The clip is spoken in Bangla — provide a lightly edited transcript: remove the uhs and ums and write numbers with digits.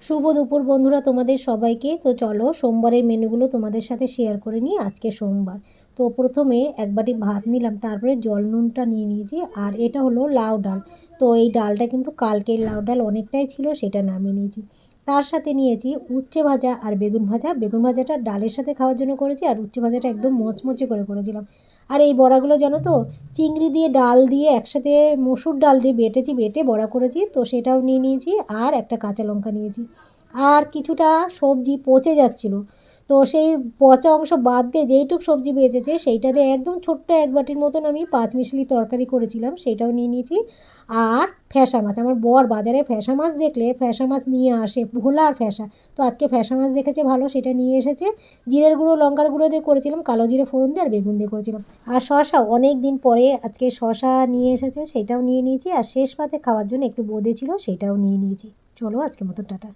শুভ দুপুর বন্ধুরা, তোমাদের সবাইকে। তো চলো সোমবারের মেনুগুলো তোমাদের সাথে শেয়ার করে নিই। আজকে সোমবার। তো প্রথমে এক বাটি ভাত নিলাম, তারপরে জল নুনটা নিয়ে নিয়েছি। আর এটা হলো লাউ ডাল। তো এই ডালটা কিন্তু কালকের লাউ ডাল অনেকটাই ছিল, সেটা নামিয়ে নিয়েছি। তার সাথে নিয়েছি উচ্ছে ভাজা আর বেগুন ভাজা। বেগুন ভাজাটা ডালের সাথে খাওয়ার জন্য করেছি, আর উচ্ছে ভাজাটা একদম মচমচে করে করেছিলাম। আর এই বড়াগুলো জানো তো, চিংড়ি দিয়ে ডাল দিয়ে একসাথে মসুর ডাল দিয়ে বেটে বড়া করেছি, তো সেটাও নিয়ে নিয়েছি। আর একটা কাঁচা লঙ্কা নিয়েছি। আর কিছুটা সবজি পচে যাচ্ছিলো, তো সেই পচা অংশ বাদ দিয়ে যেইটুক সবজি বেঁচেছে সেইটা দিয়ে একদম ছোট্ট এক বাটির মতন আমি পাঁচমিশালি তরকারি করেছিলাম, সেইটাও নিয়ে নিয়েছি। আর ফ্যাসা মাছ, আমার বর বাজারে ফ্যাসা মাছ দেখলে ফ্যাসা মাছ নিয়ে আসে, ভোলা আর ফ্যাসা। তো আজকে ফ্যাসা মাছ দেখেছে ভালো, সেটা নিয়ে এসেছে। জিরের গুঁড়ো লঙ্কার গুঁড়ো দিয়ে করেছিলাম, কালো জিরে ফোড়ন দিয়ে আর বেগুন দিয়ে করেছিলাম। আর শশা অনেক দিন পরে আজকে শশা নিয়ে এসেছে, সেটাও নিয়ে নিয়েছি। আর শেষ পাতে খাওয়ার জন্য একটু বোঁদে ছিল, সেটাও নিয়ে নিয়েছি। চলো আজকে মতো টাটা।